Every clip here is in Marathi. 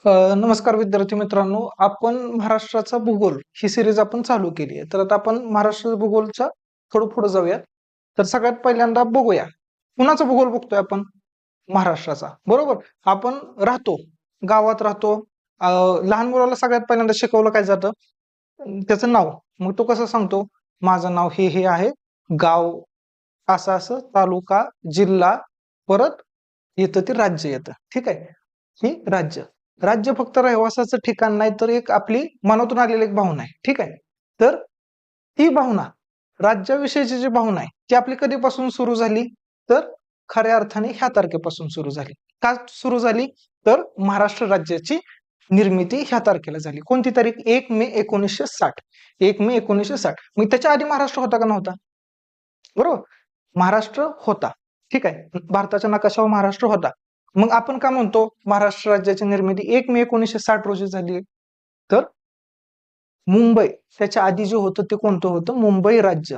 नमस्कार विद्यार्थी मित्रांनो, आपण महाराष्ट्राचा भूगोल ही सिरीज आपण चालू केली आहे. तर आता आपण महाराष्ट्र भूगोलच्या थोडं पुढे जाऊयात. तर सगळ्यात पहिल्यांदा बघूया कुणाचा भूगोल बघतोय आपण. महाराष्ट्राचा, बरोबर. आपण राहतो, गावात राहतो. लहान मुलाला सगळ्यात पहिल्यांदा शिकवलं काय जातं, त्याचं नाव. मग तो कसं सांगतो, माझं नाव हे आहे, गाव असं असं, तालुका, जिल्हा, परत येतं ते राज्य येतं. ठीक आहे, ही राज्य. राज्य फक्त रहिवासाचं ठिकाण नाही, तर एक आपली मनातून आलेली एक भावना आहे. ठीक आहे, तर ती भावना, राज्याविषयीची जी भावना आहे, ती आपली कधीपासून सुरू झाली, तर खऱ्या अर्थाने ह्या तारखेपासून सुरू झाली. का सुरू झाली, तर महाराष्ट्र राज्याची निर्मिती ह्या तारखेला झाली. कोणती तारीख? 1 मे 1960. 1 मे 1960. मग त्याच्या आधी महाराष्ट्र होता का नव्हता? बरोबर, महाराष्ट्र होता. ठीक आहे, भारताच्या नकाशावर महाराष्ट्र होता. मग आपण का म्हणतो महाराष्ट्र राज्याची निर्मिती 1 मे 1960 रोजी झाली? तर मुंबई त्याच्या आधी जे होतं ते कोणतं होतं? मुंबई राज्य.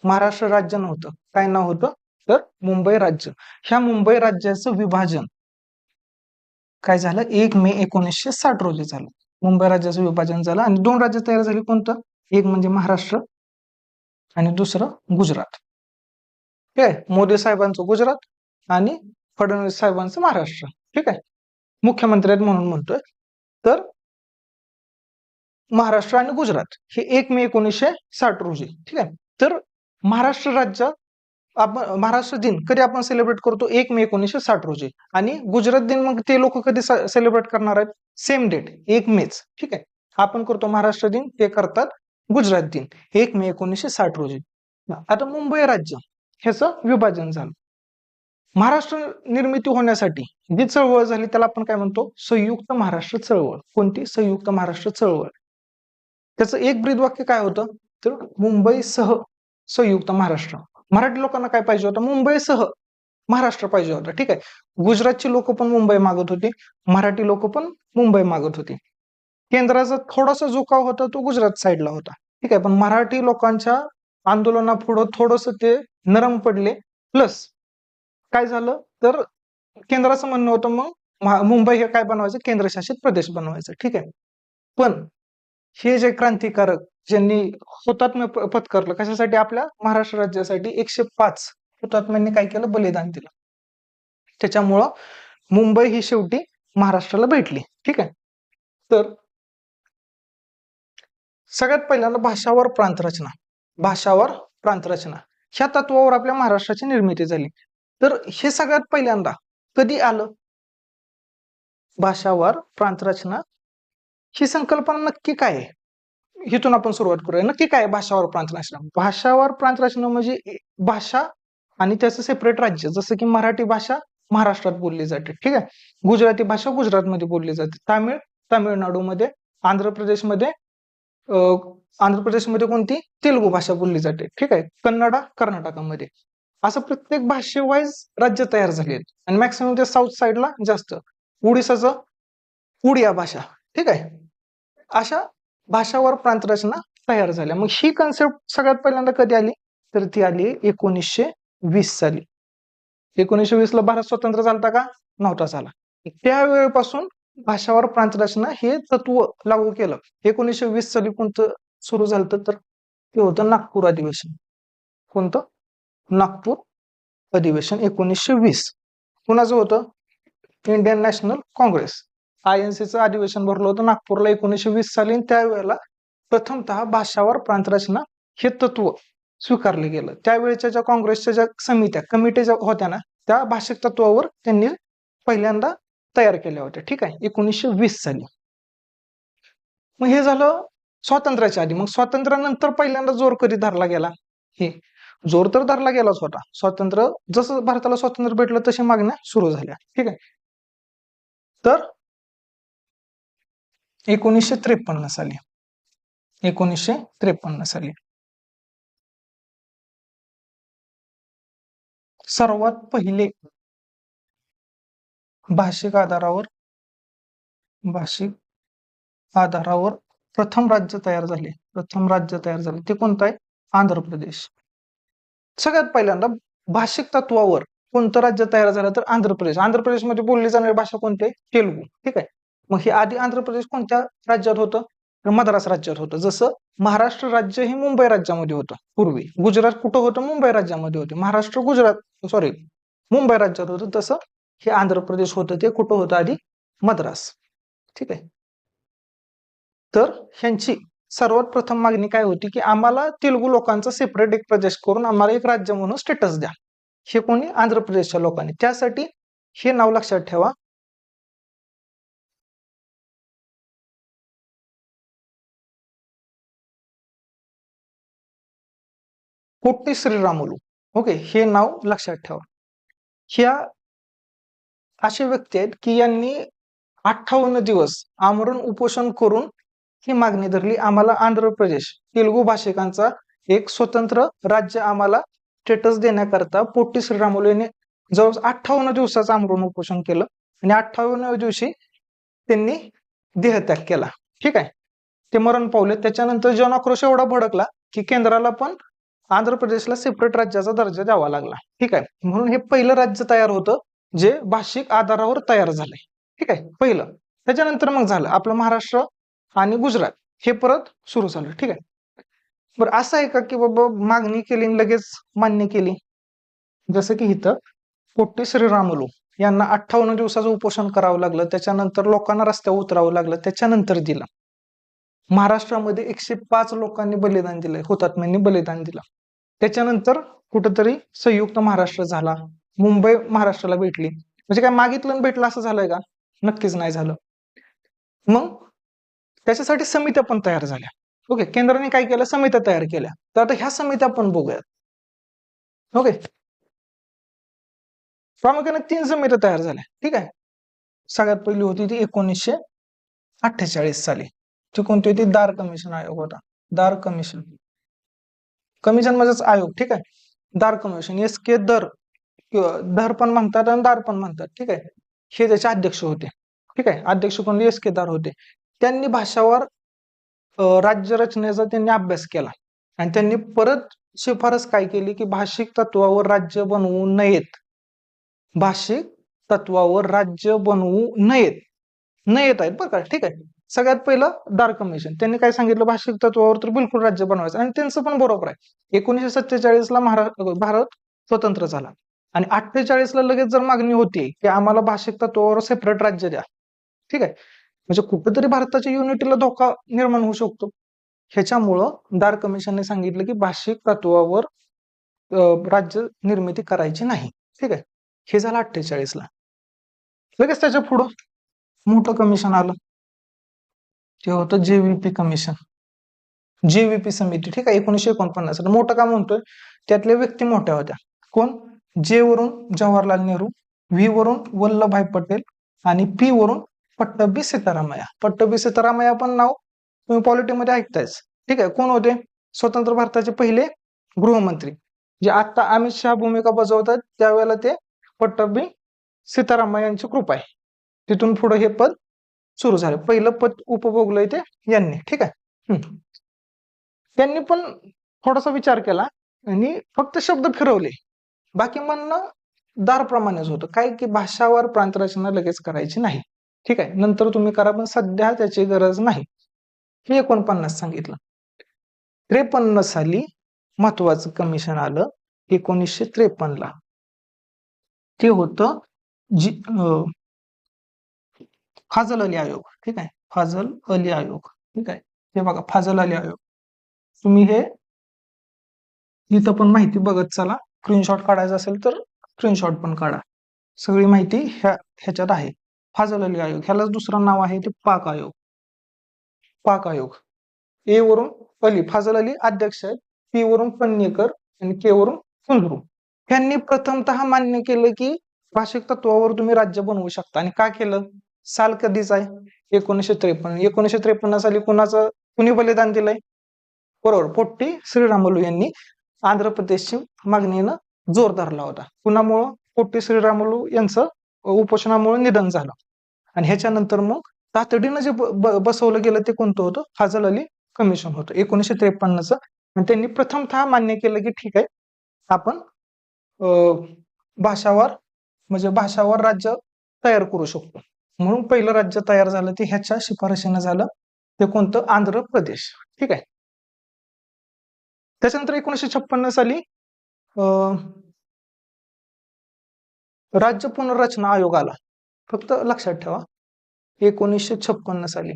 महाराष्ट्र राज्य नव्हतं. काय नाव होतं? तर मुंबई राज्य. ह्या मुंबई राज्याचं विभाजन काय झालं? 1 मे 1960 रोजी झालं. मुंबई राज्याचं विभाजन झालं आणि दोन राज्य तयार झाली. कोणतं? एक म्हणजे महाराष्ट्र आणि दुसरं गुजरात. ठीक आहे, मोदी साहेबांचं गुजरात आणि फडणवीस साहेबांचं महाराष्ट्र. ठीक आहे, मुख्यमंत्री आहेत म्हणून म्हणतोय. तर महाराष्ट्र आणि गुजरात हे 1 मे 1960 रोजी. ठीक आहे, तर महाराष्ट्र राज्य, आपण महाराष्ट्र दिन कधी आपण सेलिब्रेट करतो? 1 मे 1960 रोजी. आणि गुजरात दिन मग ते लोक कधी सेलिब्रेट करणार आहेत? सेम डेट, 1 मेच. ठीक आहे, आपण करतो महाराष्ट्र दिन, ते करतात गुजरात दिन 1 मे 1960 रोजी. आता मुंबई राज्य ह्याचं विभाजन झालं. महाराष्ट्र निर्मिती होण्यासाठी जी चळवळ झाली त्याला आपण काय म्हणतो? संयुक्त महाराष्ट्र चळवळ. कोणती? संयुक्त महाराष्ट्र चळवळ. त्याचं एक ब्रीद वाक्य काय होतं? तर मुंबईसह संयुक्त महाराष्ट्र. मराठी लोकांना काय पाहिजे होतं? मुंबईसह महाराष्ट्र पाहिजे होता. ठीक आहे, गुजरातची लोक पण मुंबई मागत होती, मराठी लोक पण मुंबई मागत होती. केंद्राचा थोडासा झुकाव होता तो गुजरात साईडला होता. ठीक आहे, पण मराठी लोकांच्या आंदोलनापुढं थोडस ते नरम पडले. प्लस काय झालं, तर केंद्राचं म्हणणं होतं मग मुंबई हे काय बनवायचं? केंद्रशासित प्रदेश बनवायचं. ठीक आहे, पण हे जे क्रांतिकारक ज्यांनी हुतात्म्य पत्करलं कशासाठी? आपल्या महाराष्ट्र राज्यासाठी 105 हुतात्म्यांनी काय केलं? बलिदान दिलं. त्याच्यामुळं मुंबई ही शेवटी महाराष्ट्राला भेटली. ठीक आहे, तर सगळ्यात पहिल्यांदा भाषावर प्रांतरचना. भाषावर प्रांतरचना ह्या तत्वावर आपल्या महाराष्ट्राची निर्मिती झाली. तर हे सगळ्यात पहिल्यांदा कधी आलं? भाषावर प्रांतरचना ही संकल्पना नक्की काय आहे, इथून आपण सुरुवात करूया. नक्की काय भाषावर प्रांतरचना? भाषावर प्रांतरचना म्हणजे भाषा आणि त्याचं सेपरेट राज्य. जसं की मराठी भाषा महाराष्ट्रात बोलली जाते. ठीक आहे, गुजराती भाषा गुजरातमध्ये बोलली जाते, तामिळनाडूमध्ये, आंध्र प्रदेशमध्ये कोणती? तेलुगू भाषा बोलली जाते. ठीक आहे, कन्नडा कर्नाटकामध्ये. असं प्रत्येक भाषेवाईज राज्य तयार झाले आहेत आणि मॅक्सिमम ते साऊथ साईडला जास्त. उडीसाचं उडिया भाषा. ठीक आहे, अशा भाषावर प्रांतरचना तयार झाल्या. मग ही कन्सेप्ट सगळ्यात पहिल्यांदा कधी आली? तर ती आली 1920 साली. 1920 ला भारत स्वतंत्र झाला का? नव्हता झाला. त्यावेळेपासून भाषावर प्रांतरचना हे तत्व लागू केलं. 1920 साली कोणतं सुरू झालं? तर ते होतं नागपूर अधिवेशन. कोणतं? नागपूर अधिवेशन 1920. कुणाचं होतं? इंडियन नॅशनल काँग्रेस, INCचं अधिवेशन भरलं होतं नागपूरला 1920 साली. त्यावेळेला प्रथमतः भाषावर प्रांतरचना हे तत्व स्वीकारले गेलं. त्यावेळेच्या ज्या काँग्रेसच्या ज्या कमिट्या ज्या होत्या ना, त्या भाषिक तत्वावर त्यांनी पहिल्यांदा तयार केल्या होत्या. ठीक आहे, 1920 साली. मग हे झालं स्वातंत्र्याच्या आधी. मग स्वातंत्र्यानंतर पहिल्यांदा जोर कधी धरला गेला? हे जोर तर धरला गेलाच होता. स्वातंत्र्य जसं भारताला स्वातंत्र्य भेटलं तशी मागण्या सुरू झाल्या. ठीक आहे, तर 1953 साली 1953 साली सर्वात पहिले भाषिक आधारावर प्रथम राज्य तयार झाले. ते कोणतं आहे? आंध्र प्रदेश. सगळ्यात पहिल्यांदा भाषिक तत्वावर कोणतं राज्य तयार झालं? तर आंध्र प्रदेश. आंध्र प्रदेशमध्ये बोलली जाणारी भाषा कोणती आहे? तेलुगू. ठीक आहे, मग हे आधी आंध्र प्रदेश कोणत्या राज्यात होतं? तर मद्रास राज्यात होतं. जसं महाराष्ट्र राज्य हे मुंबई राज्यामध्ये होतं पूर्वी. गुजरात कुठं होतं? मुंबई राज्यामध्ये होते. महाराष्ट्र गुजरात सॉरी मुंबई राज्यात होतं. तसं हे आंध्र प्रदेश होतं ते कुठं होतं आधी? मद्रास. ठीक आहे. तर ह्यांची सर्वात प्रथम मागणी काय होती की आम्हाला तेलुगू लोकांचा सेपरेट एक प्रदेश करून आम्हाला एक राज्य म्हणून स्टेटस द्या. हे कोणी? आंध्र प्रदेशच्या लोकांनी. त्यासाठी हे नाव लक्षात ठेवा, पोट्टी श्रीरामुलू. ओके, हे नाव लक्षात ठेवा. ह्या असे व्यक्ती आहेत की यांनी 58 दिवस आमरण उपोषण करून ही मागणी धरली, आम्हाला आंध्र प्रदेश तेलुगू भाषिकांचा एक स्वतंत्र राज्य आम्हाला स्टेटस देण्याकरता पोट्टी श्रीरामुलू यांनी जवळ 58 दिवसाचं आमरण उपोषण केलं आणि 58व्या दिवशी त्यांनी देहत्याग केला. ठीक आहे. ते मरण पावले. त्याच्यानंतर जनआक्रोश एवढा भडकला की केंद्राला पण आंध्र प्रदेशला सेपरेट राज्याचा दर्जा द्यावा लागला. ठीक आहे. म्हणून हे पहिलं राज्य तयार होतं जे भाषिक आधारावर तयार झालंय. ठीक आहे, पहिलं. त्याच्यानंतर मग झालं आपलं महाराष्ट्र आणि गुजरात हे परत सुरू झालं. ठीक आहे. बरं, असं आहे का की बाबा मागणी केली आणि लगेच मान्य केली? जसं की इथं पोट्टी श्रीरामुलू यांना 58 दिवसाचं उपोषण करावं लागलं, त्याच्यानंतर लोकांना रस्त्यावर उतरावं लागलं, त्याच्यानंतर दिला. महाराष्ट्रामध्ये 105 लोकांनी बलिदान दिलंय, हुतात्म्यांनी बलिदान दिलं. त्याच्यानंतर कुठंतरी संयुक्त महाराष्ट्र झाला, मुंबई महाराष्ट्राला भेटली. म्हणजे काय मागितलं आणि भेटलं असं झालंय का? नक्कीच नाही झालं. मग त्याच्यासाठी समित्या पण तयार झाल्या. ओके, केंद्राने काय केलं? समित्या तयार केल्या. तर आता ह्या समित्या पण बघूयात. ओके, प्रामुख्याने 3 समित्या तयार झाल्या. ठीक आहे. सगळ्यात पहिली होती ती 1948 साली. ती कोणती होती? दार कमिशन आयोग होता. दार कमिशन. कमिशन म्हणजेच आयोग. ठीक आहे. दार कमिशन, एस के दर, दर पण म्हणतात आणि दार पण म्हणतात. ठीक आहे. हे त्याचे अध्यक्ष होते. ठीक आहे. अध्यक्ष कोण? एस के दार होते. त्यांनी भाषावर राज्य रचनेचा त्यांनी अभ्यास केला आणि त्यांनी परत शिफारस काय केली की भाषिक तत्वावर राज्य बनवू नयेत. भाषिक तत्वावर राज्य बनवू नयेत. नयेत आहेत बरं का. ठीक आहे. सगळ्यात पहिलं दार कमिशन त्यांनी काय सांगितलं? भाषिक तत्वावर तर बिलकुल राज्य बनवायचं. आणि त्यांचं पण बरोबर आहे. 1947 ला भारत स्वतंत्र झाला आणि 48 ला लगेच जर मागणी होती की आम्हाला भाषिक तत्वावर सेपरेट राज्य द्या. ठीक आहे. म्हणजे कुठेतरी भारताच्या युनिटीला धोका निर्माण होऊ शकतो. ह्याच्यामुळं दार कमिशनने सांगितलं की भाषिक तत्वावर राज्य निर्मिती करायची नाही. ठीक आहे. हे झालं 48 ला. लगेच त्याच्या पुढं मोठं कमिशन आलं, ते होतं जेव्हीपी कमिशन, जेव्हीपी समिती. ठीक आहे. 1949. मोठं का म्हणतोय? त्यातल्या व्यक्ती मोठ्या होत्या. कोण? जे वरून जवाहरलाल नेहरू, व्ही वरून वल्लभभाई पटेल आणि पी वरून पट्टभी सीतारामय्या. पट्टभी सीतारामय्या पण नाव तुम्ही पॉलिटीमध्ये ऐकतायच. ठीक आहे. कोण होते? स्वतंत्र भारताचे पहिले गृहमंत्री, जे आता अमित शहा भूमिका बजावतात त्यावेळेला ते पट्टभी सीतारामय्या यांची कृपा आहे. तिथून पुढे हे पद सुरू झालं. पहिलं पद उपभोगलंय ते यांनी. ठीक आहे. त्यांनी पण थोडासा विचार केला आणि फक्त शब्द फिरवले. बाकी म्हणणं दारप्रमाणेच होतं काय की भाषावर प्रांतरचना लगेच करायची नाही. ठीक आहे. नंतर तुम्ही करा, पण सध्या त्याची गरज नाही. हे 49 सांगितलं. 53 साली महत्वाचं कमिशन आलं 1953 ला. ते होतं फाजल अली आयोग. ठीक आहे. फाजल अली आयोग. ठीक आहे. हे बघा, फाजल अली आयोग. तुम्ही हे इथं पण माहिती बघत चला. स्क्रीनशॉट काढायचा असेल तर स्क्रीनशॉट पण काढा. सगळी माहिती ह्याच्यात आहे. फाजल अली आयोग, ह्यालाच दुसरं नाव आहे ते पाक आयोग. पाक आयोग. ए वरून अली, फाजल अली अध्यक्ष आहेत, पी वरून पन्नेकर आणि के वरून फुलरू. ह्यांनी प्रथमतः मान्य केलं की भाषिक तत्वावर तुम्ही राज्य बनवू शकता. आणि का केलं? साल कधीच आहे? 1953. 1953 साली कुणी बलिदान दिलंय? बरोबर, पोट्टी श्रीरामुलू यांनी आंध्र प्रदेशची मागणीनं जोर धरला होता. कुणामुळं? पोट्टी श्रीरामुलू यांचं उपोषणामुळे निधन झालं. आणि ह्याच्यानंतर मग तातडीनं जे बसवलं गेलं ते कोणतं होतं? फाजल अली कमिशन होतं 1953चं. आणि त्यांनी प्रथमतः मान्य केलं की ठीक आहे, आपण भाषावर म्हणजे भाषावर राज्य तयार करू शकतो. म्हणून पहिलं राज्य तयार झालं ते ह्याच्या शिफारशीनं झालं, ते कोणतं? आंध्र प्रदेश. ठीक आहे. त्याच्यानंतर 1956 साली राज्य पुनर्रचना आयोग आला. फक्त लक्षात ठेवा 1956 साली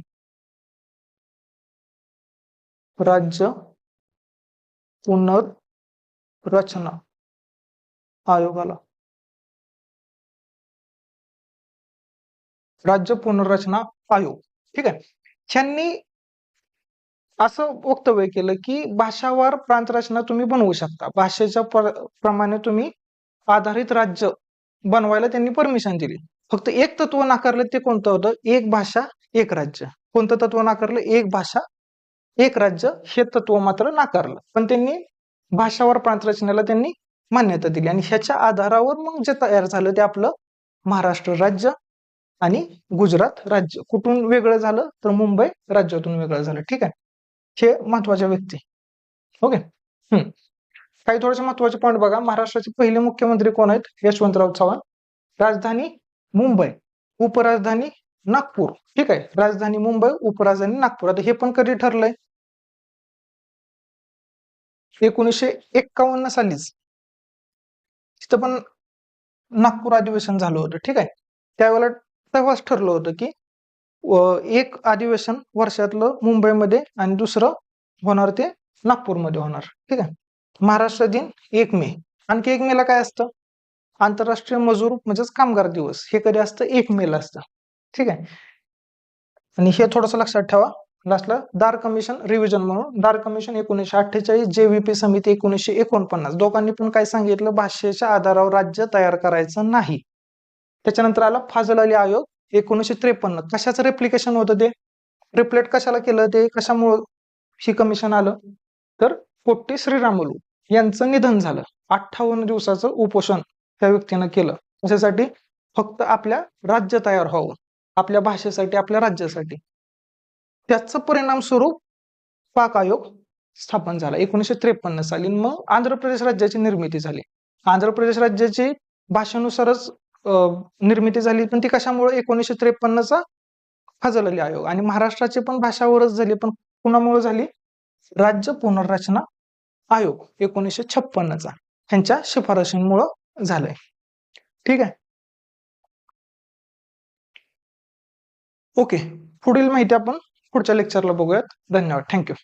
राज्य पुनर्रचना आयोग आला. राज्य पुनर्रचना आयोग. ठीक आहे. ह्यांनी असं वक्तव्य केलं की भाषावार प्रांत रचना तुम्ही बनवू शकता, भाषेच्या प्रमाणे तुम्ही आधारित राज्य बनवायला त्यांनी परमिशन दिली. फक्त एक तत्व नाकारलं, ते कोणतं होतं? एक भाषा एक राज्य. कोणतं तत्व नाकारलं? एक भाषा एक राज्य हे तत्व मात्र नाकारलं. पण त्यांनी भाषावार प्रांत रचनेला त्यांनी मान्यता दिली आणि ह्याच्या आधारावर मग जे तयार झालं ते आपलं महाराष्ट्र राज्य आणि गुजरात राज्य. कुठून वेगळं झालं? तर मुंबई राज्यातून वेगळं झालं. ठीक आहे. हे महत्वाच्या व्यक्ती. ओके. काही थोडेसे महत्वाचे पॉईंट बघा. महाराष्ट्राचे पहिले मुख्यमंत्री कोण आहेत? यशवंतराव चव्हाण. राजधानी मुंबई, उपराजधानी नागपूर. ठीक आहे. राजधानी मुंबई, उपराजधानी नागपूर. आता हे पण कधी ठरलंय? 1951 सालीच. तिथं पण नागपूर अधिवेशन झालं होतं. ठीक आहे. त्यावेळेला तेव्हाच ठरलं होतं की एक अधिवेशन वर्षातलं मुंबईमध्ये आणि दुसरं होणार ते नागपूरमध्ये होणार. ठीक आहे. महाराष्ट्र दिन 1 मे. आणखी 1 मेला काय असतं? आंतरराष्ट्रीय मजूर म्हणजेच कामगार दिवस. हे कधी असतं? 1 मेला असतं. ठीक आहे. आणि हे थोडंसं लक्षात ठेवा. लास्टला दार कमिशन रिव्हिजन म्हणून. दार कमिशन 1948, JVP समिती 1949. दोघांनी पण काय सांगितलं? भाषेच्या आधारावर राज्य तयार करायचं नाही. त्याच्यानंतर आला फाजल अली आयोग 1953. कशाचं रेप्लिकेशन होतं ते? रिप्लेट कशाला केलं? ते कशामुळं ही कमिशन आलं? तर पोट्टी श्रीरामुलू यांचं निधन झालं. 58 दिवसाचं उपोषण त्या व्यक्तीनं केलं. कशासाठी? फक्त आपल्या राज्य तयार व्हावं, आपल्या भाषेसाठी, आपल्या राज्यासाठी. त्याचं परिणाम स्वरूप पाक आयोग स्थापन झाला 1953 साली. मग आंध्र प्रदेश राज्याची निर्मिती झाली. आंध्र प्रदेश राज्याची भाषेनुसारच निर्मिती झाली, पण ती कशामुळे? 1953चा फाजल अली आयोग. आणि महाराष्ट्राची पण भाषावरच झाली, पण कुणामुळे झाली? राज्य पुनर्रचना आयोग 1956चा ह्यांच्या शिफारशींमुळे झालंय. ठीक आहे. ओके. पुढील माहिती आपण पुढच्या लेक्चरला बघूयात. धन्यवाद. थँक्यू.